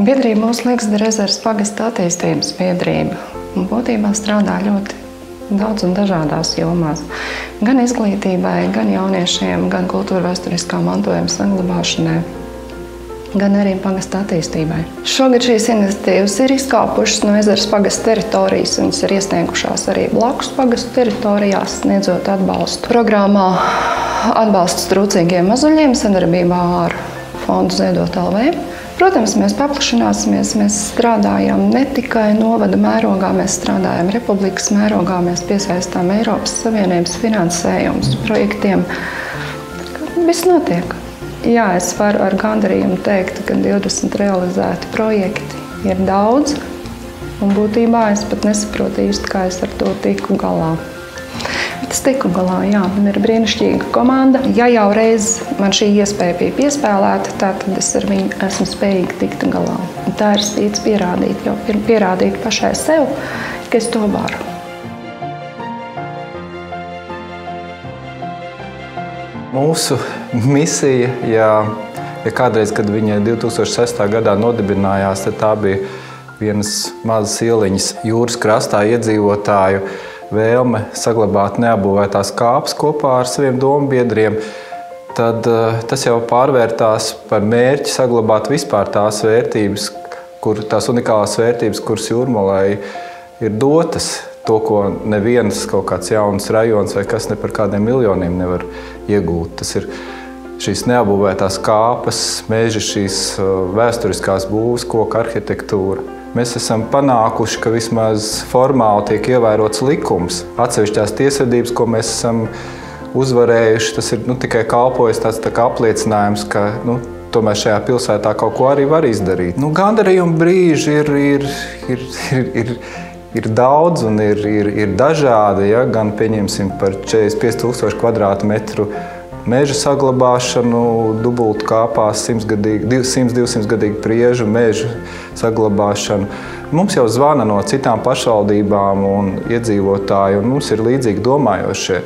Biedrība mūsu Līgsdara ezeras pagasta attīstības biedrība. Būtībā strādā ļoti daudz un dažādās jomās. Gan izglītībai, gan jauniešiem, gan kultūra vēsturiskā mantojuma saglabāšanai, gan arī pagasta attīstībai. Šogad šīs iniciatīvas ir izkāpušas no ezeras pagasta teritorijas. Viņas ir iesniegušās arī blakus pagastu teritorijās, sniedzot atbalstu. Programmā atbalsts trūcīgiem mazuļiem sadarbībā ar fondu Ziedot LV. Protams, mēs paplašināsimies, mēs strādājam ne tikai novada mērogā, mēs strādājam republikas mērogā, mēs piesaistām Eiropas Savienības finansējumus projektiem. Viss notiek. Jā, es varu ar gandarījumu teikt, ka 20 realizēti projekti ir daudz, un būtībā es pat nesaprotu īsti, kā es ar to tiku galā. Bet es tiku galā, jā, man ir brīnišķīga komanda. Ja jau reiz man šī iespēja bija piespēlēta, tad es ar viņu esmu spējīga tikt galā. Un tā ir spīts pierādīt, jau pierādīt pašai sev, ka es to varu. Mūsu misija, ja kādreiz, kad viņa 2006. gadā nodibinājās, tad tā bija vienas mazas ieliņas jūras krastā iedzīvotāju vēlme saglabāt neapbūvētās kāpes kopā ar saviem dombiedriem, tad tas jau pārvērtās par mērķi saglabāt vispār tās vērtības, tās unikālās vērtības, kuras Jūrmalai ir dotas. To, ko neviens kaut kāds jauns rajons vai kas ne par kādiem miljoniem nevar iegūt. Tas ir šīs neapbūvētās kāpes, meži, šīs vēsturiskās būvs, koka arhitektūra. Mēs esam panākuši, ka vismaz formāli tiek ievērots likums. Atsevišķās tiesvedības, ko mēs esam uzvarējuši, tas ir tikai kalpojis tāds apliecinājums, ka tomēr šajā pilsētā kaut ko arī var izdarīt. Gandarījuma brīži ir daudz un ir dažādi. Ja? Gan pieņemsim par 45,000 kvadrātmetru meža saglabāšanu, dubultu kāpās, 100-200 gadīgu priežu mežu saglabāšanu. Mums jau zvana no citām pašvaldībām un iedzīvotāji, un mums ir līdzīgi domājošie.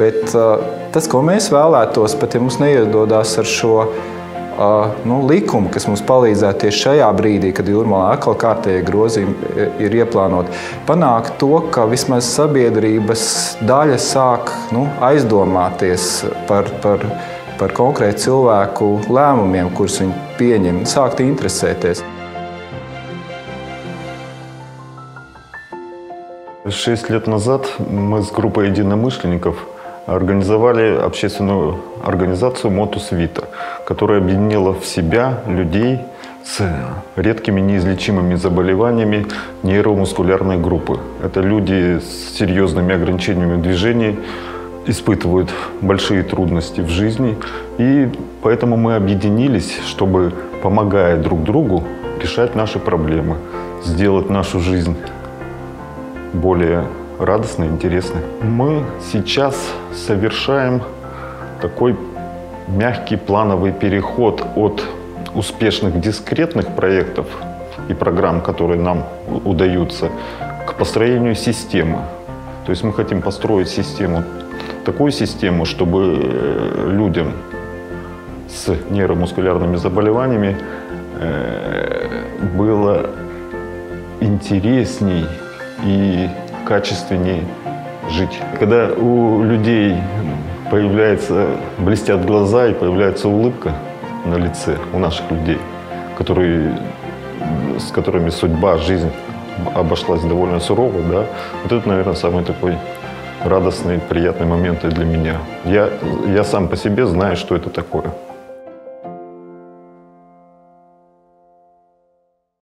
Bet tas, ko mēs vēlētos, pat ja mums neiedodās ar šo likumu, kas mums palīdzētu tieši šajā brīdī, kad Jūrmalā atkal kārtējie grozījumi ir ieplānoti, panākt to, ka vismaz sabiedrības daļa sāk aizdomāties par konkrētu cilvēku lēmumiem, kurus viņi pieņem, sākt interesēties. 6 лет назад мы с группой единомышленников организовали общественную организацию «Мотус Вита», которая объединила в себя людей с редкими неизлечимыми заболеваниями нейромускулярной группы. Это люди с серьезными ограничениями движений, испытывают большие трудности в жизни. И поэтому мы объединились, чтобы, помогая друг другу, решать наши проблемы, сделать нашу жизнь более радостно, интересно. Мы сейчас совершаем такой мягкий плановый переход от успешных дискретных проектов и программ, которые нам удаются, к построению системы. То есть мы хотим построить систему, такую систему, чтобы людям с нейромускулярными заболеваниями было интересней и качественнее жить. Когда у людей блестят глаза и появляется улыбка на лице у наших людей, с которыми судьба, жизнь обошлась довольно сурово, да, вот это, наверное, самый такой радостный, приятный момент и для меня. Я сам по себе знаю, что это такое.